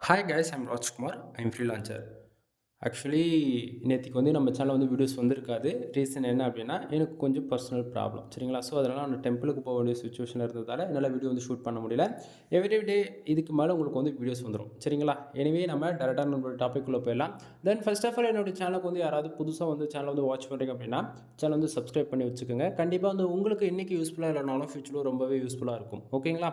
Hi guys, I'm Rajkumar. I'm freelancer. Actually நேத்திக்கு நம்ம சேனலில் வீடியோஸ் வந்திருக்காது. ரீசன் என்ன அப்படின்னா, எனக்கு கொஞ்சம் பர்சனல் ப்ராப்ளம். சரிங்களா? ஸோ அதனால் நான் டெம்பிளுக்கு போக வேண்டிய சுச்சுவேஷன் இருந்ததால் என்னால் வீடியோ ஷூட் பண்ண முடியல. எவ்ரி டே இதுக்கு மேலே உங்களுக்கு வீடியோஸ் வந்துடும். சரிங்களா? எனிவே நம்ம டேரெக்டாக நம்மளோட டாப்பிக்குள்ளே போயிடலாம். தென் ஃபர்ஸ்ட் ஆஃப் ஆல் என்னோட சேனலுக்கு யாராவது புதுசாக சேனல் வாட்ச் பண்ணுறீங்க அப்படின்னா, சேனல் சப்ஸ்கிரைப் பண்ணி வச்சுக்கோங்க. கண்டிப்பாக உங்களுக்கு இன்றைக்கி யூஸ்ஃபுல்லாக இல்லைனாலும் ஃபியூச்சரில் ரொம்பவே யூஸ்ஃபுல்லாக இருக்கும். ஓகேங்களா?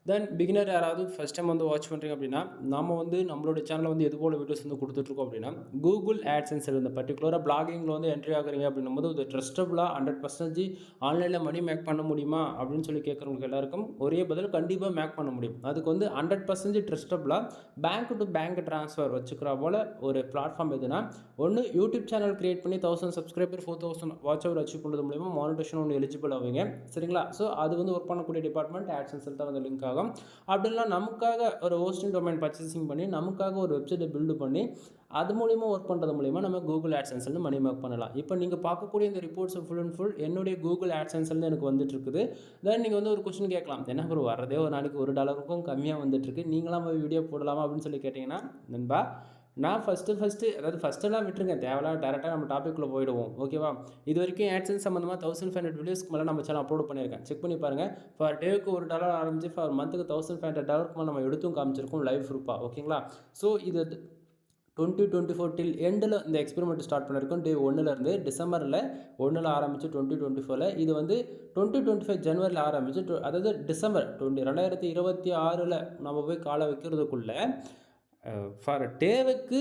தென் பிகினர் யாராவது ஃபஸ்ட் டைம் வாட்ச் பண்ணுறீங்க அப்படின்னா, நம்ம நம்மளோட சேனலில் எது போல் வீடியோஸ் கொடுத்துட்ருக்கோம் அப்படின்னா, கூகுள் ஆட்சென்ஸ் இந்த பர்டிகுலராக பிளாகிங்கில் என்ட்ரி ஆகுறீங்க அப்படின்னும்போது இது ட்ரஸ்டபுளாக 100% ஆன்லைனில் மணி மேக் பண்ண முடியுமா அப்படின்னு சொல்லி கேட்குறவங்களுக்கு எல்லாருக்கும் ஒரே பதில், கண்டிப்பாக மேக் பண்ண முடியும். அதுக்கு 100% ட்ரஸ்டபுளாக பேங்க் டு பேங்க் ட்ரான்ஸ்ஃபர் வச்சுக்கிற போல் ஒரு பிளாட்ஃபார்ம் எதுனா, ஒன்று யூடியூப் சேனல் கிரியேட் பண்ணி 1000 சப்ஸ்கிரைபர் 4000 வாட்ச் அவர் அச்சீவ் பண்ணுறது மூலிமா மானிட்டேஷன் எலிஜிபிள் ஆவீங்க. சரிங்களா? ஸோ அது ஒர்க் பண்ணக்கூடிய டிபார்ட்மெண்ட் ஆட்சென்ஸில் தான் லிங்க் ஆகும். அப்படிலாம் நமக்காக ஒரு ஹோஸ்டிங் டொமைன் பர்ச்சேசிங் பண்ணி நமக்காக ஒரு வெப்சைட்டை பில்டு பண்ணி அது மூலிமா ஒர்க் பண்ணுறது மூலிமா நம்ம கூகுள் ஆட்சென்ஸ்லேருந்து மணி மேக் பண்ணலாம். இப்போ நீங்கள் பார்க்கக்கூடிய இந்த ரிப்போர்ட்ஸ் ஃபுல் அண்ட் ஃபுல் என்னுடைய கூகுள் ஆட்சென்ஸ்லேருந்து எனக்கு வந்துட்டு இருக்குது. தென் நீங்கள் ஒரு கொஸ்டின் கேட்கலாம், என்ன ப்ரோ வரதே ஒரு நாளைக்கு $1க்கும் கம்மியாக வந்துட்டுருக்கு, நீங்களாம் வீடியோ போடலாமா அப்படின்னு சொல்லி கேட்டிங்கன்னா, நண்பா நான் ஃபஸ்ட்டெல்லாம் விட்டுருங்க, தேவையில்லாம டேரெக்டாக நம்ம டாப்பிக்குள்ளே போயிடுவோம். ஓகேவா? இது வரைக்கும் ஆட்சென்ஸ் சம்மந்தமாக 1500 வீடியோஸ்க்கு மேலே நம்ம சேனல் அப்லோட் பண்ணியிருக்கேன். செக் பண்ணி பாருங்கள். ஃபார் டேவுக்கு $1 ஆரம்பிச்சு ஃபார் மந்த்துக்கு $1500 மேலே நம்ம எடுத்தும் காமிச்சிருக்கோம் லைவ் ப்ரூஃபாக. ஓகேங்களா? ஸோ இது 2024 டில் எண்டில் இந்த எக்ஸ்பெரிமெண்ட் ஸ்டார்ட் பண்ணியிருக்கோம். டே 1லேருந்து டிசம்பரில் 1 ஆரம்பித்து 2024 இது 2025 ஜனவரியில் ஆரம்பித்து அதாவது டிசம்பர் 2026 நம்ம போய் காலை வைக்கிறதுக்குள்ளே ஃபார் டேவுக்கு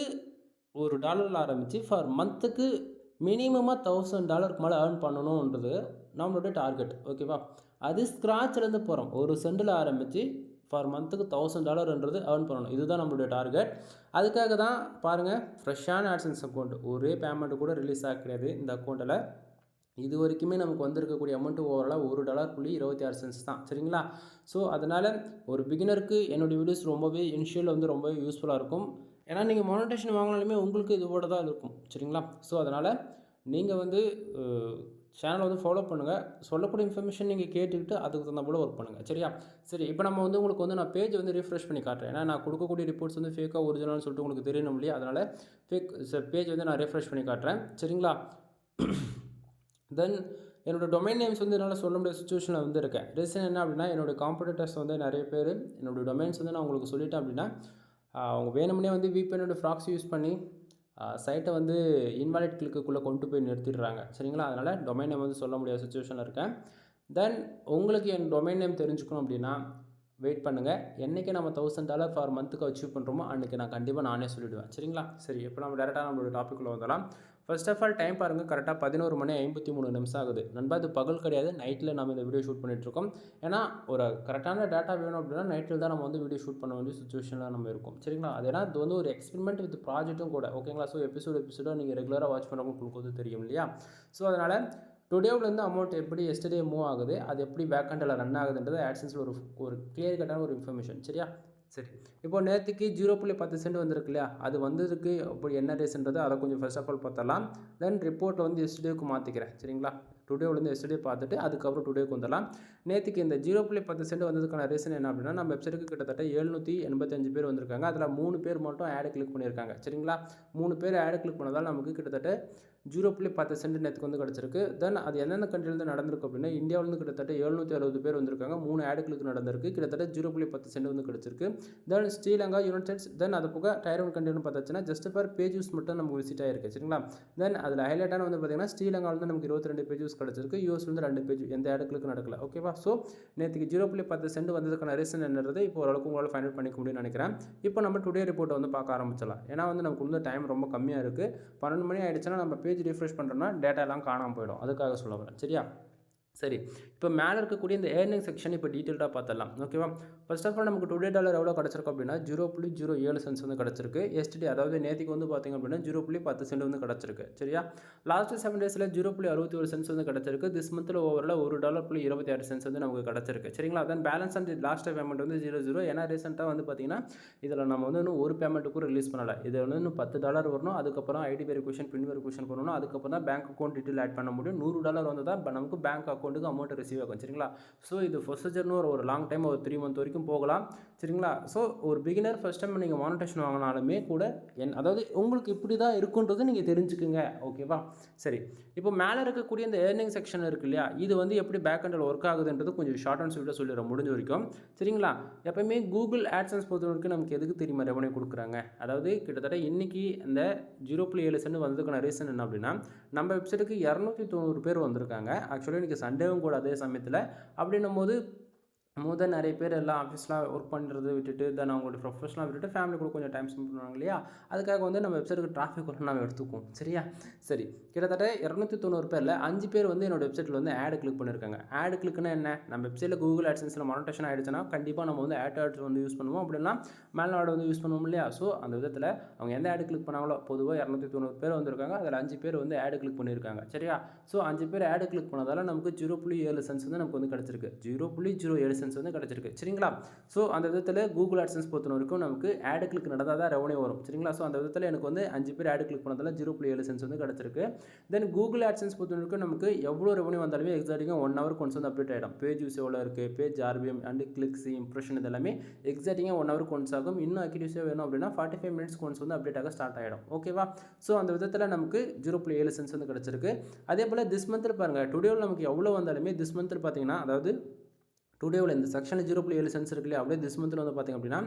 $1 ஆரம்பித்து ஃபார் மந்த்துக்கு மினிமமாக $1000 மேலே ஏர்ன் பண்ணணுன்றது நம்மளோட டார்கெட். ஓகேவா? அது ஸ்க்ராட்ச்லேருந்து போகிறோம். ஒரு சென்டில் ஆரம்பித்து ஃபார் மந்த்துக்கு $1000 ஏர்ன் பண்ணணும். இதுதான் நம்மளுடைய டார்கெட். அதுக்காக தான் பாருங்கள், ஃப்ரெஷ்ஷான ஆட்சென்ஸ் அக்கௌண்ட் ஒரே பேமெண்ட்டு கூட ரிலீஸ் ஆக கிடையாது இந்த அக்கௌண்ட்டில். இது வரைக்குமே நமக்கு வந்திருக்கக்கூடிய அமௌண்ட்டு ஓவராலாக $1.26 தான். சரிங்களா? ஸோ அதனால் ஒரு பிகினருக்கு என்னுடைய வீடியோஸ் ரொம்பவே இனிஷியல் ரொம்பவே யூஸ்ஃபுல்லாக இருக்கும். ஏன்னா நீங்கள் மானிட்டேஷன் வாங்கினாலுமே உங்களுக்கு இதுவோட தான் இருக்கும். சரிங்களா? ஸோ அதனால் நீங்கள் சேனலை ஃபாலோ பண்ணுங்கள். சொல்லக்கூடிய இன்ஃபர்மேஷன் நீங்கள் கேட்டுக்கிட்டு அதுக்கு தகுந்த போல் ஒர்க் பண்ணுங்கள். சரியா? சரி, இப்போ நம்ம உங்களுக்கு நான் பேஜ் ரீஃப்ரெஷ் பண்ணி காட்டுறேன். ஏன்னா நான் கொடுக்கக்கூடிய ரிப்போர்ட்ஸ் ஃபேக்காக ஒரிஜினல்னு சொல்லிட்டு உங்களுக்கு தெரியணும் இல்லையா? அதனால் பேஜ் நான் ரீஃப்ரெஷ் பண்ணி காட்டுறேன். சரிங்களா? தென் என்னோடய டொமைன் நேம்ஸ் என்னால் சொல்ல முடியாத சுச்சுவேஷனில் இருக்கேன். ரீசன் என்ன அப்படின்னா, என்னோடய காம்படிட்டர்ஸ் நிறைய பேர் என்னோடய டொமைன்ஸ் நான் உங்களுக்கு சொல்லிட்டேன் அப்படின்னா, அவங்க வேணும்னே விபிஎனோட ஃப்ராக்ஸ் யூஸ் பண்ணி சைட்டை இன்வாலிட் கிளிக்குள்ளே கொண்டு போய் நிறுத்திடுறாங்க. சரிங்களா? அதனால் டொமைன் நேம் சொல்ல முடியாத சுச்சுவேஷனில் இருக்கேன். தென் உங்களுக்கு என் டொமைன் நேம் தெரிஞ்சுக்கணும் அப்படின்னா வெயிட் பண்ணுங்கள். என்றைக்கு நம்ம $1000 ஃபார் மந்த்துக்கு அச்சீவ் பண்ணுறோமோ அன்றைக்கி நான் கண்டிப்பாக நானே சொல்லிவிடுவேன். சரிங்களா? சரி, இப்போ நம்ம டேரெக்டாக நம்மளோட டாப்பிக்குள்ளே வந்துடலாம். ஃபர்ஸ்ட் ஆஃப் ஆல் டைம் பாருங்கள், கரெக்டாக 11:53 ஆகுது. நண்பா இது பகல் கிடையாது, நைட்டில் நம்ம இந்த வீடியோ ஷூட் பண்ணிகிட்ருக்கோம். ஏன்னா ஒரு கரெக்டான டேட்டா வேணும் அப்படின்னா நைட்டில் தான் நம்ம வீடியோ ஷூட் பண்ண வேண்டிய சுச்சுவேஷனில் நம்ம இருக்கும். சரிங்களா? அது ஏன்னா இது ஒரு எக்ஸ்பெரிமெண்ட் வித் ப்ராஜெக்ட்டும் கூட. ஓகேங்களா? ஸோ எபிசோடாக நீங்கள் ரெகுலராக வாட்ச் பண்ணுறவங்க உங்களுக்கு தெரியும் இல்லையா? ஸோ அதனால் டுடேவிலேருந்து அமௌண்ட் எப்படி எஸ்டர்டே மூவ் ஆகுது, அது எப்படி பேக்கெண்டில் ரன் ஆகுதுன்றது ஆட்சென்ஸில் ஒரு கிளியர் கட்டான ஒரு இன்ஃபர்மேஷன். சரியா? சரி, இப்போ நேற்றுக்கு 0.10 வந்திருக்கு இல்லையா? அது வந்ததுக்கு அப்படி என்ன ரீசன்றது அதை கொஞ்சம் ஃபர்ஸ்ட் ஆஃப் ஆல் பார்த்தரலாம். தென் ரிப்போர்ட்டில் எஸ்டர்டேக்கு மாற்றிக்கிறேன். சரிங்களா? டுடேவிலேருந்து எஸ்டர்டே பார்த்துட்டு அதுக்கப்புறம் டுடேக்கு வந்துடலாம். நேற்றுக்கு இந்த 0.10 வந்ததுக்கான ரீசன் என்ன அப்படின்னா, நம்ம வெப்சைட்டுக்கு கிட்டத்தட்ட 785 பேர் வந்திருக்காங்க. அதில் 3 பேர் மட்டும் ஆடு கிளிக் பண்ணியிருக்காங்க. சரிங்களா? 3 பேர் ஆடு கிளிக் பண்ணதால் நமக்கு கிட்டத்தட்ட 0.10 நேற்றுக்கு கிடச்சிருக்கு. தென் அது எந்தெந்த கண்ட்ரிலேருந்து நடந்திருக்கு அப்படின்னா, இந்தியாவிலேருந்து கிட்டத்தட்ட 760 பேர் வந்திருக்காங்க. 3 ஆடு கிளிக் நடந்திருக்கு. கிட்டத்தட்ட 0.10 கிடச்சிருக்கு. Then Sri Lanka, United States, then அது போக டயர் 1 கண்ட்ரின்னு பார்த்தாச்சுன்னா ஜஸ்ட் ஃபார் பேஜ் யூஸ் மட்டும் நமக்கு விசிட் ஆகிருக்கு. சரிங்களா? தென் அதில் ஹைலைட்டான பார்த்தீங்கன்னா ஸ்ரீலங்காவிலேருந்து நமக்கு 22 பேஜ் கிடச்சிருக்கு. யூஎஸ்லேருந்து 2 பேஜ், எந்த ஆடுகளுக்கு நடக்கல. ஓகேவா? ஸோ நேற்றுக்கு 0.10 வந்ததுக்கான ரீசன் என்னறது இப்போ ஓரளவுக்கு உங்களால் ஃபைண்ட் அவுட் பண்ணிக்க முடியும்னு நினைக்கிறேன். இப்போ நம்ம டுடே ரிப்போர்ட்டை பார்க்க ஆரம்பிச்சிடலாம். ஏன்னா நமக்கு டைம் ரொம்ப கம்மியாக இருக்குது. 12 மணி ஆகிடுச்சுன்னா நம்ம பேஜ் ரீஃப்ரெஷ் பண்ணுறோம்னா டேட்டா எல்லாம் காணாமல் போயிடும். அதுக்காக சொல்ல வரேன். சரியா? சரி, இப்போ மேலே இருக்கக்கூடிய இந்த ஏர்னிங் செக்ஷன் இப்போ டீட்டெயில்டாக பார்த்துடலாம். ஓகேவா? ஃபர்ஸ்ட் ஆஃப் ஆல் நமக்கு டுடே டாலர் எவ்வளோ கிடச்சிருக்கு அப்படின்னா 0.07 சென்ட்ஸ் கிடச்சிருக்கு. எஸ்டே அதாவது நேற்றுக்கு பார்த்திங்க அப்படின்னா 0.10 கிடச்சிருக்கு. சரியா? லாஸ்ட் 7 டேஸில் 0.61 சென்ட்ஸ் கிடச்சிருக்கு. திஸ் மந்தில் ஓவரில் $1.26 நமக்கு கிடச்சிருக்கு. சரிங்களா? தென் பேலன்ஸ் அண்ட் லாஸ்ட் பேமெண்ட் 0.0. ஏன்னா ரீசெண்டாக பார்த்தீங்கன்னா இதில் நம்ம இன்னும் ஒரு பேமெண்ட்டுக்கும் ரிலீஸ் பண்ணலை. இது இன்னும் $10 வரணும். அதுக்கப்புறம் ஐடி வெரிஃபிகேஷன், பின் வெரிஃபிகேஷன் பண்ணணும். அதுக்கப்புறம் தான் பேங்க் அக்கௌண்ட் டீட்டெயில் ஆட் பண்ண முடியும். $100 வந்து தான் நமக்கு பேங்க் அக்கௌண்ட்டுக்கு அமௌண்ட் ரிசீவ் ஆகும். சரிங்களா? ஸோ இது ப்ரொசீஜர்னு ஒரு லாங் டைம் ஒரு 3 மந்த் வரைக்கும் வரைக்கும் போகலாம். சரிங்களா? ஸோ ஒரு பிகினர் ஃபர்ஸ்ட் டைம் நீங்கள் மானிட்டேஷன் வாங்கினாலுமே கூட அதாவது உங்களுக்கு இப்படி தான் இருக்குன்றது நீங்கள் தெரிஞ்சுக்குங்க. ஓகேவா? சரி, இப்போ மேலே இருக்கக்கூடிய இந்த ஏர்னிங் செக்ஷன் இருக்குது இல்லையா, இது வந்து எப்படி பேக் எண்டில் ஒர்க் ஆகுதுன்றது கொஞ்சம் ஷார்ட் அண்ட் ஸ்வீட்டாக சொல்லிடுறேன் முடிஞ்ச வரைக்கும். சரிங்களா? எப்போயுமே கூகுள் ஆட்சன்ஸ் பொறுத்த வரைக்கும் நமக்கு எதுக்கு தெரியுமா ரெவன்யூ கொடுக்குறாங்க? அதாவது கிட்டத்தட்ட இன்றைக்கி இந்த 0.7 சென்ட் வந்ததுக்கான ரீசன் என்ன அப்படின்னா, நம்ம வெப்சைட்டுக்கு 290 பேர் வந்திருக்காங்க. ஆக்சுவலி இன்றைக்கி சண்டேவும் கூட அதே சமயத்தில். அப்படின்னும் போது நிறைய பேர் எல்லாம் ஆஃபீஸ்லாம் ஒர்க் பண்ணுறதை விட்டுட்டு தென் அவங்களுடைய ப்ரொஃபஷனலாக விட்டுட்டு ஃபேமிலி கூட கொஞ்சம் டைம் ஸ்பெண்ட் பண்ணுவாங்க இல்லையா, அதுக்காக வந்து நம்ம வெப்சைட்டுக்கு டிராஃபிக் ஒன்று நம்ம எடுத்துக்குவோம். சரியா? சரி, கிட்டத்தட்ட 290 பேரில் 5 பேர் வந்து என்னோடய வெப்சைட்டில் வந்து ஆடு கிளிக் பண்ணியிருக்காங்க. ஆடு கிளிக்னா என்ன? நம்ம வெப்சைட்டில் கூகுள் ஆட்சன்ஸில் மானிட்டேஷன் ஆகிடுச்சுன்னா கண்டிப்பாக நம்ம வந்து ஆட்ஸ் வந்து யூஸ் பண்ணுவோம். அப்படின்னா மேல்நாடு வந்து யூஸ் பண்ணுவோம் இல்லையா? ஸோ அந்த விதத்தில் அவங்க எந்த ஆடு கிளிக் பண்ணாங்களோ, பொதுவாக 290 பேர் வந்திருக்காங்க, அதில் 5 பேர் வந்து ஆடு கிளிக் பண்ணியிருக்காங்க. சரியா? ஸோ 5 பேர் ஆடு கிளிக் பண்ணதால் நமக்கு 0.7 சென்ட்ஸ் வந்து நமக்கு வந்து கிடச்சிருக்கு. 0.07 சென்ட்ஸ் வந்து கிடச்சிருக்கு. சரிங்களா? ஸோ அந்த விதத்தில் கூகுள் ஆட்சன்ஸ் பொறுத்த வரைக்கும் நமக்கு ஆடு கிளிக் நடந்தால் தான் ரெவன்யூ வரும். சரிங்களா? ஸோ அந்த விதத்தில் எனக்கு வந்து 5 பேர் ஆடு கிளிக் பண்ணதால் 0.7 சென்ட்ஸ் வந்து கிடச்சிருக்கு. தென் கூகுள் ஆட்சன்ஸ் பொறுத்த வரைக்கும் நமக்கு எவ்வளோ ரெவன்யூ வந்தாலுமே எக்ஸாக்டாக 1 ஹவர் கொண்டு வந்து அப்டேட் ஆகிடும். பேஜ் யூஸ் எவ்வளோ இருக்குது, page RPM and clicks impression இதெல்லாமே எக்ஸாக்டாக 1 ஹவர் கொண்டு ஆகும். இன்னும் அக்யூரேசியாக வேணும் அப்படின்னா 45 மினிட்ஸ் கொண்டு வந்து அப்டேட் ஆக ஸ்டார்ட் ஆகிடும். ஓகேவா? ஸோ அந்த விதத்தில் நமக்கு 0.7 சென்ட்ஸ் வந்து கிடச்சிருக்கு. அதே போல் திஸ் மந்தில் பாருங்கள், டுடேவில் நமக்கு எவ்வளோ வந்தாலுமே திஸ் மந்தில் பார்த்தீங்கன்னா, அதாவது டுடேவில் இந்த செக்ஷனில் 0.7 சென்ட்ஸ் இருக்கு இல்லையா, அப்படியே திஸ் மந்தில் வந்து பார்த்திங்க அப்படின்னா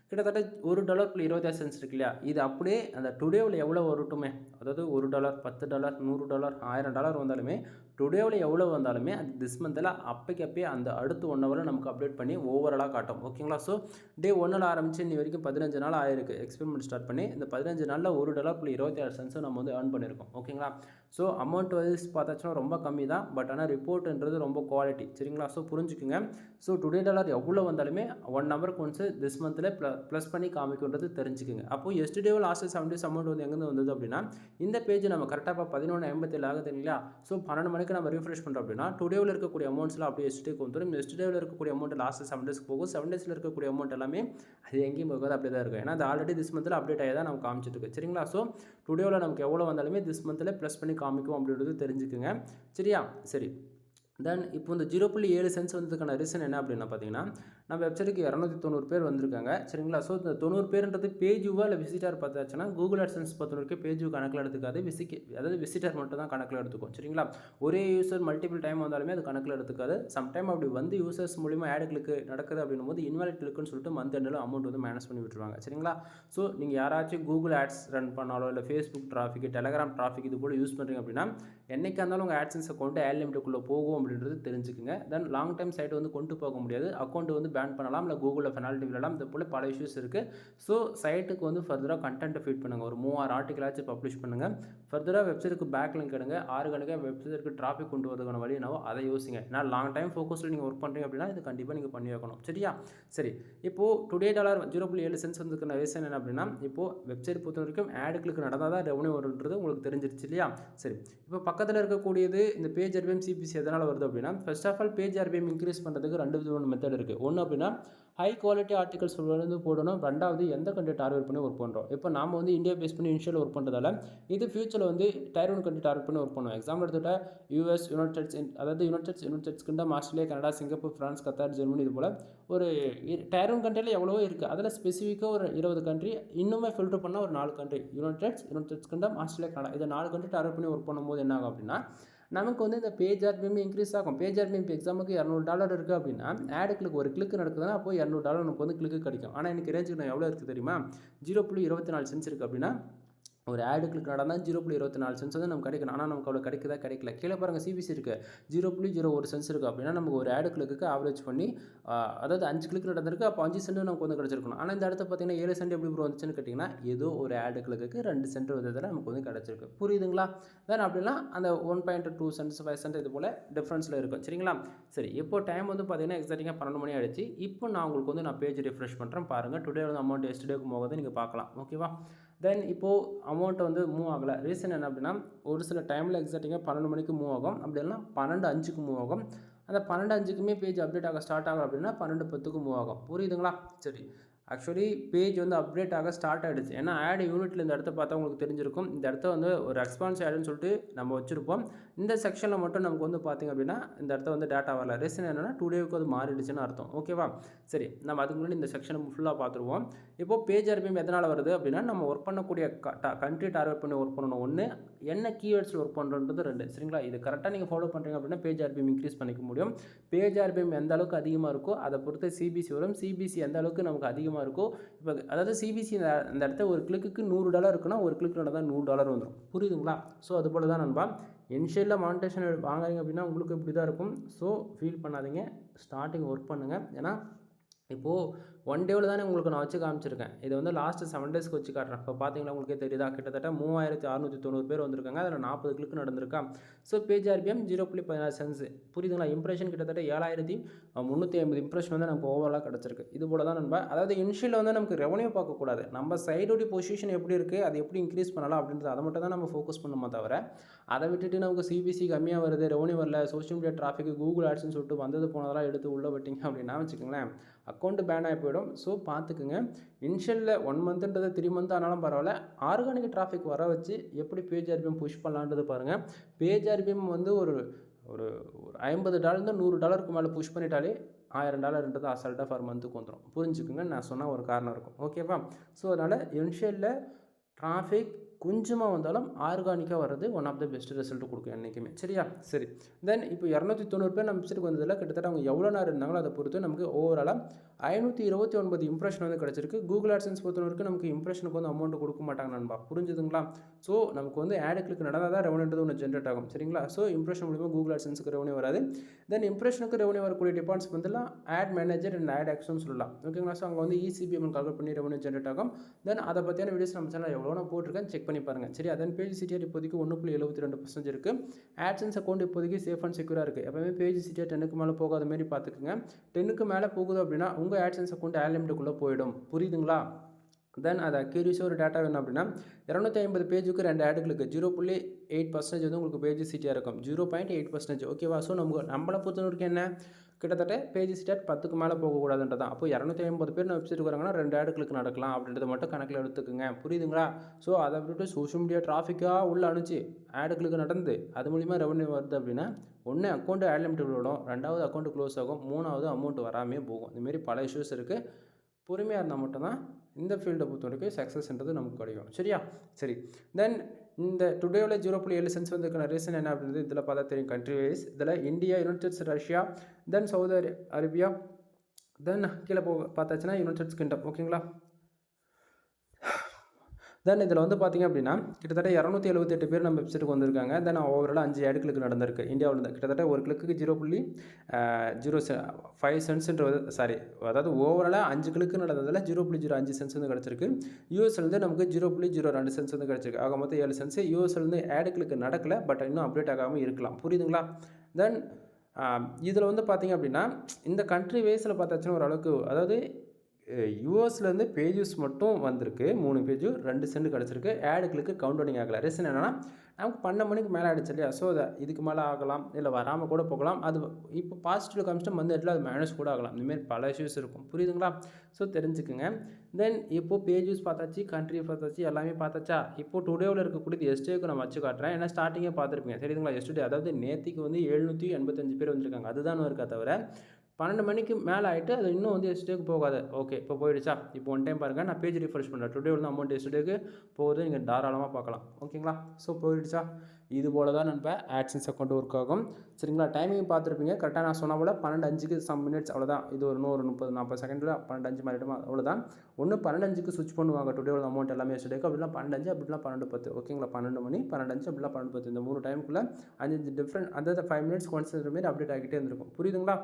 கிட்டத்தட்ட $1.26 சென்ட்ஸ் இருக்கு இல்லையா, இது அப்படியே அந்த டுடேவில் எவ்வளோ வரட்டுமே, அதாவது $1, $10, $100, $1000 வந்தாலுமே டுடேவில் எவ்வளோ வந்தாலுமே அது திஸ் மந்தில் அப்போக்கப்பே அந்த அடுத்து 1 ஹவரில் நமக்கு அப்டேட் பண்ணி ஓவராலாக காட்டும். ஓகேங்களா? ஸோ டே 1 ஆரம்பித்து இன்னி வரைக்கும் 15 நாள் ஆயிருக்கு எக்ஸ்பெரிமெண்ட் ஸ்டார்ட் பண்ணி. இந்த 15 நாளில் $1.26 நம்ம வந்து ஏர்ன் பண்ணியிருக்கோம். ஓகேங்களா? ஸோ அமௌண்ட் வைஸ் பார்த்தாச்சுன்னா ரொம்ப கம்மி தான், பட் ஆனால் ரிப்போர்ட்ன்றது ரொம்ப குவாலிட்டி. சரிங்களா? ஸோ புரிஞ்சுக்குங்க. ஸோ டுடே டாலர் எவ்வளோ வந்தாலுமே 1 ஹவருக்கு ஒன்ஸ் திஸ் மந்தில் ப்ளஸ் பண்ணி காமிக்குன்றது தெரிஞ்சுக்குங்க. அப்போது எஸ்டர்டேவோ லாஸ்ட் 7 days அமௌண்ட் வந்து எங்கேருந்து வந்தது அப்படின்னா, இந்த பேஜ் நம்ம கரெக்டாக இப்போ 11:57 ஆகுது இல்லையா, ஸோ 12 மணிக்கு நம்ம ரிஃப்ரெஷ் பண்ணுறோம் அப்படின்னா டுடேவில் இருக்கக்கூடிய அமௌண்ட்ஸ்லாம் அப்படியே எஸ்டேக்கு வந்துடும். எஸ்டர்டேவில் இருக்கக்கூடிய அமௌண்ட் லாஸ்ட் 7 days போகும். 7 daysல இருக்கக்கூடிய அமௌண்ட் எல்லாமே அது எங்கேயும் போகாது, அப்படியே தான் இருக்கும். ஏன்னா அது ஆல்ரெடி திஸ் மந்தில் அப்டேட் ஆகி தான் நம்ம காமிச்சிட்டு இருக்கு. சரிங்களா? ஸோ டுடேவில் நமக்கு எவ்வளோ வந்தாலுமே திஸ் மந்தில் ப்ளஸ் பண்ணி காமிக்கும் அப்படின்றது தெரிஞ்சுக்குங்க. சரியா? சரி, தென் இப்போ இந்த 0.7 சென்ட்ஸ் வந்ததுக்கான ரீசன் என்ன அப்படின்னா பார்த்தீங்கன்னா, நம்ம வெப்சைட்டுக்கு 290 பேர் வந்திருக்காங்க. சரிங்களா? ஸோ இந்த 90 பேருன்றது பேஜ் வியூவா இல்லை விசிட்டர் பார்த்தாச்சுன்னா கூகுள் ஆட்சன்ஸ் பொறுத்த வரைக்கும் பேஜ் வியூ கணக்கில் எடுத்துக்காது, அதாவது விசிட்டர் மட்டும் தான் கணக்கில் எடுத்துக்கும். சரிங்களா? ஒரே யூசர் மல்டிபிள் டைம் வந்தாலுமே அது கணக்கில் எடுத்துக்காது. சம்டைம் அப்படி வந்து யூசர்ஸ் மூலிமா ஆட் கிளிக்கு நடக்குது அப்படின்னும் போது இன்வாலிட் கிளிக்குன்னு சொல்லிட்டு மந்த் எண்டில் அமௌண்ட் வந்து மைனஸ் பண்ணி விட்டுருவாங்க. சரிங்களா? ஸோ நீங்கள் யாராச்சும் கூகுள் ஆட்ஸ் ரன் பண்ணாலோ இல்லை ஃபேஸ்புக் டிராஃபிக், டெலகிராம் டிராஃபிக் இது போல் யூஸ் பண்ணுறீங்க அப்படின்னா என்னைக்கு இருந்தாலும் உங்கள் ஆட்சன்ஸ் அக்கௌண்ட் ஏர் லிமிட்டுக்குள்ளே போகும் அப்படின்றது தெரிஞ்சுக்குங்க. தென் லாங் டைம் சைட் வந்து கொண்டு போக முடியாது, அக்கௌண்ட் வந்து பேன் பண்ணலாம், இல்லை கூகுளில் பெனால்ட்டி விடலாம். இது போல் பல இஷ்யூஸ் இருக்குது. ஸோ சைட்டுக்கு வந்து ஃபர்தராக கண்டென்ட் ஃபீட் பண்ணுங்கள். ஒரு 3-6 ஆர்டிகலாச்சும் பப்ளிஷ் பண்ணுங்கள். ஃபர்தராக வெப்சைட்டுக்கு பேக் லிங்க் எடுங்க. ஆர்கானிக்காக வெப்சைட்டுக்கு டிராஃபிக் கொண்டு வரதுக்கான வழி என்னவோ அதை யோசிங்க. ஏன்னா லாங் டைம் ஃபோக்கஸில் நீங்கள் ஒர்க் பண்ணுறீங்க அப்படின்னா இது கண்டிப்பாக நீங்கள் பண்ணி வைக்கணும். சரியா? சரி, இப்போது டுடே டாலர் 0.7 சென்ட்ஸ் வந்துருக்கிற ரீசன் என்ன அப்படின்னா, இப்போது வெப்சைட் பொறுத்த வரைக்கும் ஆட் கிளிக் நடந்தால் தான் ரெவன்யூ வருன்றது உங்களுக்கு தெரிஞ்சிருச்சு இல்லையா? சரி, இப்போ பக்கத்தில் இருக்கக்கூடியது இந்த பேஜ் ஆர்பிஎம் சிபிசி எதனால் வருது அப்படின்னா, first of all page RPM increase பண்ணுறதுக்கு 2 விதமான மெத்தட் இருக்குது. ஒன்று அப்படின்னா ஹை குவாலிட்டி ஆர்டிகல்ஸ் வந்து போடணும். ரெண்டாவது எந்த கண்ட்ரி டார்கெட் பண்ணி ஒர்க் பண்ணுறோம். இப்போ நாம் வந்து இந்தியா பேஸ் பண்ணி இனிஷியல் ஒர்க் பண்ணுறதால இது ஃபியூச்சரில் வந்து Tier 1 கண்ட்ரி டார்கெட் பண்ணி ஒர்க் பண்ணுவோம். எக்ஸாம்பிள் எடுத்துகிட்டா US, United states kingdom, Australia, Canada, Singapore, France, Qatar, Germany இது போல் ஒரு Tier 1 கண்ட்ரியில் எவ்வளவோ இருக்குது. அதில் ஸ்பெசிஃபிக்காக ஒரு 20 கண்ட்ரி, இன்னுமே ஃபில்டர் பண்ணால் ஒரு 4 country, United kingdom, Australia, Canada, இதை 4 கண்ட்ரி டார்கெட் பண்ணி ஒர்க் பண்ணும்போது என்ன ஆகும் அப்படின்னா, நமக்கு வந்து இந்த பேஜ் ஆர்பிஎம் இன்க்ரீஸ் ஆகும். பேஜ் ஆர்பிஎம் இப்போ எக்ஸாமுக்கு $200 இருக்குது அப்படின்னா ஆட் கிளிக் ஒரு கிளிக் நடக்குதுன்னா அப்போ $200 நமக்கு வந்து கிளிக்கு கிடைக்கும். ஆனால் இன்றைக்கி ரேஞ்சுக்கு எவ்வளோ இருக்குது தெரியுமா? 0.24 சென்ட்ஸ் இருக்குது அப்படின்னா ஒரு ஆடு கிளிக் நடந்தால் 0.24 சென்ட்ஸ் வந்து நமக்கு கிடைக்கணும். ஆனால் நமக்கு அவ்வளோ கிடைக்கல. கீழே பாருங்கள் சிபிசி இருக்குது 0.01 சென்ட்ஸ் இருக்குது அப்படின்னா நமக்கு ஒரு ஆடு கிளிக்கு ஆவரேஜ் பண்ணி அதாவது 5 கிளிக் நடந்திருக்கு, அப்போ 5 சென்ட் நமக்கு வந்து கிடச்சிருக்கணும். ஆனால் இந்த இடத்த பார்த்தீங்கன்னா 7 சென்ட் எப்படி வந்துச்சுன்னு கேட்டிங்கன்னா ஏதோ ஒரு ஆடு கிளிக்கு 2 சென்ட் வந்ததில் நமக்கு வந்து கிடச்சிருக்கு. புரியுதுங்களா? தென் அப்படின்னா அந்த 1.2 சென்ட்ஸ் 5 சென்ட் இது போல் டிஃப்ரென்ஸில் இருக்கும். சரிங்களா? சரி, இப்போ டைம் வந்து பார்த்தீங்கன்னா எக்ஸாக்டாக 12 மணி ஆகிடுச்சு. இப்போ நான் உங்களுக்கு வந்து பேஜ் ரிஃப்ரெஷ் பண்ணுறேன் பாருங்கள். டுடே வந்து அமௌண்ட் எஸ்டர்டேக்கு போகுது நீங்கள் பார்க்கலாம். ஓகேவா? தென் இப்போது அமௌண்ட்டை வந்து மூவ் ஆகலை. ரீசன் என்ன அப்படின்னா ஒரு சில டைமில் எக்ஸாக்டாக 12 மணிக்கு மூவ் ஆகும், அப்படி இல்லைனா 12:05க்கு மூவ் ஆகும். அந்த 12:05க்குமே பேஜ் அப்டேட் ஆக ஸ்டார்ட் ஆகும் அப்படின்னா 12:10க்கு மூவ் ஆகும். புரியுதுங்களா? சரி, ஆக்சுவலி பேஜ் வந்து அப்டேட் ஆக ஸ்டார்ட் ஆகிடுச்சு. ஏன்னா ஆட் யூனிட்டில் இந்த இடத்த பார்த்தா உங்களுக்கு தெரிஞ்சிருக்கும். இந்த இடத்த வந்து ஒரு ரெஸ்பான்ஸ் ஆடுன்னு சொல்லிட்டு நம்ம வச்சுருப்போம். இந்த செக்ஷனில் மட்டும் நமக்கு வந்து பார்த்திங்க அப்படின்னா இந்த இடத்த வந்து டேட்டா வரல. ரீசன் என்னென்னா டுடேவுக்கு அது மாறிடுச்சுன்னு அர்த்தம். ஓகேவா? சரி, நம்ம அதுக்கு முன்னாடி இந்த செக்ஷனை ஃபுல்லாக பார்த்துருவோம். இப்போது பேஜ் ஆர்பிஎம் எதனால் வருது அப்படின்னா நம்ம ஒர்க் பண்ணக்கூடிய கண்ட்ரி டார்கெட் பண்ணி ஒர்க் பண்ணணும். ஒன்று, என்ன கீவேர்ட்ஸில் ஒர்க் பண்ணுறது 2. சரிங்களா? இது கரெக்டாக நீங்கள் ஃபாலோ பண்ணுறீங்க அப்படின்னா பேஜ் ஆர்பிஎம் இன்க்ரீஸ் பண்ணிக்க முடியும். பேஜ் ஆர்பிஎம் எந்த அளவுக்கு அதிகமாக இருக்கோ அதை பொறுத்து சிபிசி வரும். சிபிசி எந்த அளவுக்கு நமக்கு அதிகமாக இருக்கோ, இப்போ அதாவது சிபிசி அந்த இடத்த ஒரு கிளிக்கு $100 இருக்குன்னா ஒரு கிளிக் நடந்தால் $100 வந்துடும். புரியுதுங்களா? ஸோ அது போல தான் நண்பா. இனிஷியலில் மானிட்டேஷன் வாங்குறீங்க அப்படின்னா உங்களுக்கு இப்படி தான் இருக்கும். ஸோ ஃபீல் பண்ணாதீங்க, ஸ்டார்டிங் ஒர்க் பண்ணுங்கள். ஏன்னா இப்போது 1 டேவில் தானே உங்களுக்கு நான் வச்சு காமிச்சிருக்கேன். இது வந்து லாஸ்ட்டு 7 டேஸ்க்கு வச்சு காட்டுறேன். இப்போ பார்த்தீங்கன்னா உங்களுக்கே தெரியுதா, கிட்டத்தட்ட 3690 பேர் வந்திருக்காங்க. அதில் 40 கிளிக் நடந்திருக்கா. So page RPM 0.16 sense. புரியுதுங்களா? இம்ப்ரெஷன் கிட்டத்தட்ட 7350 இம்ப்ரெஷன் வந்து நமக்கு ஓவராலாக கிடச்சிருக்கு. இது போல தான் நண்பா. அதாவது இனிஷியலில் வந்து நமக்கு ரெவன்யூ பார்க்கக்கூடாது. நம்ம சைடோடைய பொசிஷன் எப்படி இருக்குது, அது எப்படி இன்க்ரீஸ் பண்ணலாம் அப்படின்றது அதை மட்டும் தான் நம்ம ஃபோக்கஸ் பண்ணுமா தவிர, அதை விட்டுட்டு நமக்கு சிபிசி கம்மியாக வருது, ரெவன்யூ வரல, சோஷியல் மீடியா டிராஃபிக், கூகுள் ஆட்ஸ்னு சொல்லிட்டு வந்தது போனதெல்லாம் எடுத்து உள்ளே விட்டிங்க அப்படின்னா வச்சுக்கோங்களேன், அக்கௌண்ட்டு பேன் ஆகி போயிடும். ஸோ பார்த்துக்குங்க. இனிஷியலில் 1 மந்த்ன்றது 3 மந்த் ஆனாலும் பரவாயில்ல, ஆர்கானிக் டிராஃபிக் வர வச்சு எப்படி பேஜ் ஆர்பிஎம் புஷ் பண்ணலான்றது பாருங்கள். பேஜ் ஆர்பிஎம் வந்து ஒரு ஒரு $50 $100 மேலே புஷ் பண்ணிட்டாலே $1000 அசால்ட்டாக ஃபார் மந்த்துக்கு வந்துடும். புரிஞ்சுக்குங்க, நான் சொன்னால் ஒரு காரணம் இருக்கும். ஓகேவா? ஸோ அதனால் இனிஷியலில் டிராஃபிக் கொஞ்சமாக வந்தாலும் ஆர்கானிக்காக வர்றது one of the best result கொடுக்கும் என்றைக்குமே. சரியா? சரி, தென் இப்போ 290 பேர் நம்ம வெப்சைட்டுக்கு வந்ததில் கிட்டத்தட்ட அவங்க எவ்வளோ நேரம் இருந்தாங்களோ அதை பொறுத்து நமக்கு ஓவராலாக 529 இம்ப்ரெஷன் வந்து கிடச்சிருக்கு. கூகுள் ஆட்சன்ஸ் பொறுத்தவரைக்கும் நமக்கு இம்ப்ரெஷனுக்கு வந்து அமௌண்ட் கொடுக்க மாட்டாங்க நண்பா. புரிஞ்சுதுங்களா? ஸோ நமக்கு வந்து ஆட் கிளிக் நடந்தால் தான் ரெவன்யூன்றது ஒன்று ஜென்ரேட் ஆகும். சரிங்களா? ஸோ இம்ப்ரெஷன் மூலிமா கூகுள் ஆட்சன்ஸுக்கு ரெவன்யூ வராது. தென் இம்ப்ரெஷனுக்கு ரெவன்யூ வரக்கூடிய டிபார்ட்ஸ் வந்துலாம் ad manager and ad auction சொல்லலாம். ஓகேங்களா? ஸோ அங்கே வந்து இசிபிஎம் கால்குலேட் பண்ணி ரெவன்யூ ஜென்ரேட் ஆகும். தென் அதை பற்றியான வீடியோஸ் நம்ம சேனல் எவ்வளோ நான் போட்டிருக்கேன், செக் பண்ணி பாருங்கள். சரி, அதன் பேஜ் சிடிஆர் இப்போதைக்கு 1.72% இருக்குது. ஆட்சன்ஸ் அக்கௌண்ட் இப்போதைக்கு சேஃப் அண்ட் செக்யூராக இருக்குது. எப்பவுமே பேஜ் சிடிஆர் 10க்கு மேலே போகாத மாதிரி பார்த்துக்குங்க. 10க்கு மேலே போகுது அப்படின்னா உங்கள் ஆட்சன்ஸ் அக்கௌண்ட் ஆட் லிமிட்டுக்குள்ளே போயிடும். புரியுதுங்களா? தென் அது அக்யூரேஸாக ஒரு டேட்டா வேணும் அப்படின்னா 250 பேஜுக்கு 2 ஆடுகளுக்கு 0.8% வந்து உங்களுக்கு பேஜ் சிட்டியாக இருக்கும். 0.8%. ஓகேவா? ஸோ நம்மளை பொறுத்தவரைக்கும் என்ன, கிட்டத்தட்ட பேஜ் சிட்டியார் 10க்கு மேலே போகக்கூடாதுன்றது தான். அப்போ 250 பேர் வெப்சைட்டுக்கு வராங்கன்னா 2 ஆடுகளுக்கு நடக்கலாம் அப்படின்றத மட்டும் கணக்கில் எடுத்துக்குங்க. புரியுதுங்களா? ஸோ அதை விட்டுட்டு சோஷியல் மீடியா டிராஃபிக்காக உள்ள அனுப்பிச்சு ஆடுகளுக்கு நடந்து அது மூலிமா ரெவன்யூ வருது அப்படின்னா ஒன்று அக்கௌண்ட்டு ஆட் லிமிட் விடும், 2வது அக்கௌண்ட்டு க்ளோஸ் ஆகும், 3வது அமௌண்ட் வராமே போகும். இதுமாரி பல இஷ்யூஸ் இருக்குது. பொறுமையாக இருந்தால் மட்டும்தான் இந்த ஃபீல்டை பொறுத்த வரைக்கும் சக்ஸஸ்ன்றது நமக்கு கிடைக்கும். சரியா? சரி, தென் இந்த டுடேவில் 0.7 சென்ஸ் வந்திருக்கிற ரீசன் என்ன அப்படின்றது இதில் பார்த்தா தெரியும். கண்ட்ரி வைஸ் இதில் இந்தியா, யுனைடெட் ஸ்டேட்ஸ், ரஷ்யா, தென் சவுதி அரேபியா, தென் கீழே பார்த்தாச்சுன்னா யுனைடெட் ஸ்டேட்ஸ் கிங்டம். ஓகேங்களா? தென் இதில் வந்து பார்த்திங்க அப்படின்னா கிட்டத்தட்ட 278 பேர் நம்ம வெப்சைட்டுக்கு வந்திருக்காங்க. தென் ஓவரால் 5 ஆட் கிளிக் நடந்திருக்கு இந்தியாவில் இருந்து. கிட்டத்தட்ட ஒரு கிளிக்கு 0.05 சென்ட்ஸ்ன்றது, சாரி, அதாவது ஓவராலாக 5 கிளிக்கு நடந்ததில் 0.05 சென்ஸ் வந்து கிடச்சிருக்கு. யூஎஸ்லேருந்து நமக்கு 0.02 சென்ஸ் வந்து கிடச்சிருக்கு. ஆக மொத்தம் 7 சென்ஸ். யூஎஸ்லேருந்து ஆட் கிளிக் நடக்கலை, பட் இன்னும் அப்டேட் ஆகாமல் இருக்கலாம். புரியுதுங்களா? தென் இதில் வந்து பார்த்திங்க அப்படின்னா இந்த கண்ட்ரி வைஸில் பார்த்தாச்சுன்னா ஓரளவுக்கு, அதாவது யூஎஸ்லேருந்து பேஜஸ் மட்டும் வந்திருக்கு 3 பேஜு 2 சென்ட் கிடச்சிருக்கு. ஆடு கிளிக்கு கவுண்டனிங் ஆகலை. ரீசன் என்னென்னா நமக்கு 12 மணிக்கு மேலே ஆகிடுச்சு இல்லையா? ஸோ அதை இதுக்கு மேலே ஆகலாம், இல்லை வராமல் கூட போகலாம். அது இப்போ பாசிட்டிவ் காமிச்சிட்டு மந்த் இடத்துல அது மைனஸ் கூட ஆகலாம். இந்தமாரி பல இஷ்யூஸ் இருக்கும். புரியுதுங்களா? ஸோ தெரிஞ்சுக்குங்க. தென் இப்போது பேஜஸ் பார்த்தாச்சு, கண்ட்ரி பார்த்தாச்சு, எல்லாமே பார்த்தாச்சா. இப்போது டுடேவில் இருக்கக்கூடியது எஸ்டேக்கு நான் வச்சு காட்டுறேன். ஏன்னா ஸ்டார்டிங்கே பார்த்துருப்பீங்க. தெரியுதுங்களா? எஸ்டே அதாவது நேற்றுக்கு வந்து 785 பேர் வந்திருக்காங்க. அதுதான் இருக்கா தவிர 12 மணிக்கு மேலே ஆகிட்டு அது இன்னும் வந்து எஸ்டேக்கு போகாது. ஓகே, இப்போ போயிடுச்சா? இப்போ ஒன் டைம் பாருங்கள், நான் பேஜ் ரிஃப்ரெஷ் பண்ணுறேன். டுடே வந்து அமௌண்ட் எஸ்டேக்கு போகுது, நீங்கள் தாராளமாக பார்க்கலாம். ஓகேங்களா? ஸோ போயிடுச்சா? இது போல தான் நம்ம ஆட்சன்ஸ் அக்கௌண்ட் ஒர்க் ஆகும். சரிங்களா? டைமிங் பார்த்துருப்பீங்க. கரெக்டாக நான் சொன்ன போல் 12:05க்கு சம் மினிட்ஸ், அவ்வளோதான். இது ஒரு 30-40 செகண்டில் 12:05 மாறிடுமா? அவ்வளோதான். ஒன்று 12:05க்கு ஸ்விட்ச் பண்ணுவாங்க டுடே உள்ள அமௌண்ட் எல்லாமே எஸ்டேக்கு. அப்படிலாம் 12:05, அப்படிலாம் 12:10. ஓகேங்களா? 12 மணி, 12:05, அப்படிலாம் 12:10. இந்த 3 டைமுக்குள்ளே 5 டிஃப்ரெண்ட், அந்த 5 மினிட்ஸ் ஒன்ஸ் மாரி அப்டேட் ஆகிட்டே இருந்திருக்கும். புரியுதுங்களா?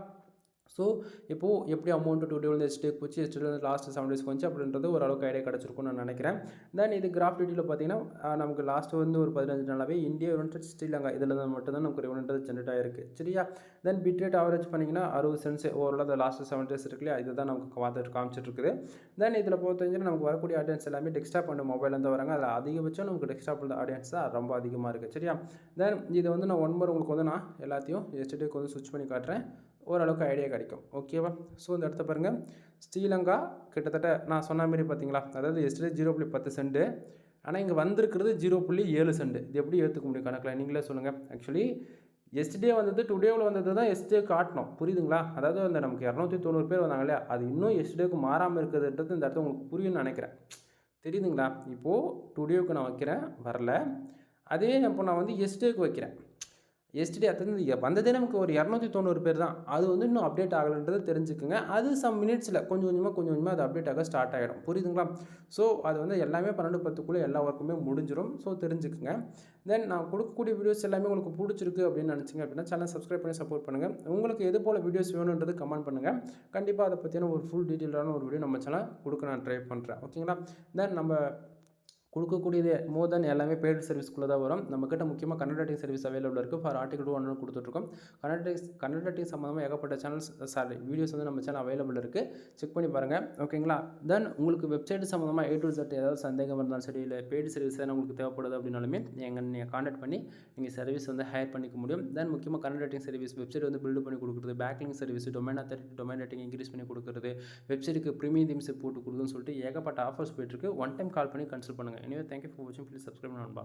ஸோ இப்போது எப்படி அமௌண்ட்டு டுடே வந்து எஸ்டேக் போச்சு, எஸ்டேட் லாஸ்ட் 7 டேஸ் போச்சு அப்படின்றது ஓரளவுக்கு ஐடியா கிடச்சிருக்கும்னு நான் நினைக்கிறேன். தென் இது கிராஃப் டீட்டெயில் பார்த்தீங்கன்னா நமக்கு லாஸ்ட் வந்து ஒரு 15 நாளாகவே இந்தியா, யுனைடெட் ஸ்ரீலங்கா இதில் தான் மட்டும்தான் நமக்கு ரெவன்யூன்றது ஜென்ரேட் ஆகிருக்கு. சரியா? தென் பிட் ரேட் ஆவரேஜ் பண்ணிங்கன்னா 60 சென்ஸ் ஓவரால் அந்த லாஸ்ட் 7 டேஸ் இருக்குல்லையா, இது தான் நமக்கு பார்த்துட்டு காமிச்சிட்ருக்குது. தென் இதில் பார்த்தீங்கன்னா நமக்கு வரக்கூடிய ஆடியன்ஸ் எல்லாமே டெஸ்க்டாப் அண்ட் மொபைலேருந்து வராங்க. அதில் அதிகபட்சம் நமக்கு டெஸ்க்டாப் ஆடியன்ஸ் தான் ரொம்ப அதிகமாக இருக்குது. சரியா? தென் இதை வந்து நான் ஒன் மோர் உங்களுக்கு வந்து நான் எல்லாத்தையும் எஸ்டேக்கு வந்து ஸ்விட்ச் பண்ணி காட்டுறேன். ஓரளவுக்கு ஐடியா கிடைக்கும். ஓகேவா? ஸோ இந்த இடத்த பாருங்கள், ஸ்ரீலங்கா கிட்டத்தட்ட நான் சொன்ன மாரி பார்த்தீங்களா, அதாவது எஸ்டர்டே 0.10 சென்ட், ஆனால் இங்கே வந்திருக்கிறது 0.7 சென்ட். இது எப்படி ஏற்றுக்க முடியும் கணக்கில், நீங்களே சொல்லுங்கள். ஆக்சுவலி எஸ்டே வந்தது டுடேவில் வந்தது தான் எஸ்டே காட்டணும், புரியுதுங்களா? அதாவது அந்த நமக்கு 290 பேர் வந்தாங்க இல்லையா, அது இன்னும் எஸ்டேக்கு மாறாமல் இருக்குதுன்றது இந்த இடத்துல உங்களுக்கு புரியும்னு நினைக்கிறேன். தெரியுதுங்களா? இப்போது டுடேவுக்கு நான் வைக்கிறேன், வரல. அதே இப்போ நான் வந்து எஸ்டேக்கு வைக்கிறேன். எஸ்டே அது வந்ததே நமக்கு ஒரு 290 பேர் தான். அது வந்து இன்னும் அப்டேட் ஆகலைன்றதை தெரிஞ்சுக்குங்க. அது சம் மினிட்ஸில் கொஞ்சம் கொஞ்சமாக அது அப்டேட் ஆக ஸ்டார்ட் ஆகிடும். புரியுதுங்களா? ஸோ அது வந்து எல்லாமே 12:10க்குள்ளே எல்லா ஒர்க்குமே முடிஞ்சிடும். ஸோ தெரிஞ்சுக்குங்க. தென் நான் கொடுக்கக்கூடிய வீடியோஸ் எல்லாமே உங்களுக்கு பிடிச்சிருக்கு அப்படின்னு நினச்சிங்க அப்படின்னா சேனல் சப்ஸ்கிரைப் பண்ணி சப்போர்ட் பண்ணுங்கள். உங்களுக்கு எது போல் வீடியோஸ் வேணுன்றது கமெண்ட் பண்ணுங்கள். கண்டிப்பாக அதை பற்றின ஒரு ஃபுல் டீட்டெயிலான ஒரு வீடியோ நம்ம சேனல் கொடுக்க நான் ட்ரை பண்ணுறேன். ஓகேங்களா? தென் நம்ம கொடுக்கக்கூடியது மோர் தென் எல்லாமே பெய்டு சர்வீஸ்க்குள்ளே தான் வரும். நம்மக்கிட்ட முக்கியமாக கன்னட ரைட்டிங் சர்வீஸ் அவைலபிள் இருக்குது. ஃபார் ஆர்டிகல் 2 கொடுத்துட்ருக்கோம். கன்னட ரைட்டிங் சம்மந்தமாக ஏகப்பட்ட சேனல்ஸ் வீடியோஸ் வந்து நம்ம சேனல் அவைலபிள் இருக்குது. செக் பண்ணி பாருங்கள். ஓகேங்களா? தென் உங்களுக்கு வெப்சைட் சம்மந்தமாக A to Z ஏதாவது சந்தேகம் இருந்தாலும் சரி, இல்லை பெய்டு சர்வீஸ் எதாவது உங்களுக்கு தேவைப்படுது அப்படின்னாலுமே நீங்கள் கான்டாக்ட் பண்ணி நீங்கள் சர்வீஸ் வந்து ஹையர் பண்ணிக்க முடியும். தென் முக்கியமாக கன்னட ரைட்டிங் சர்வீஸ் வெப்சைட் வந்து பில்டு பண்ணி கொடுக்குறது, பேக்லிங் service, domain authority, domain rating increase பண்ணி கொடுக்குறது, வெப்சைட்டுக்கு ப்ரீமியம் தீம்ஸ் போட்டு கொடுக்குதுன்னு சொல்லிட்டு ஏகப்பட்ட ஆஃபர்ஸ் போயிட்டுருக்கு. ஒன் டைம் கால் பண்ணி கன்சல்ட் பண்ணுங்கள். Anyway, thank you for watching. Please subscribe, Namba.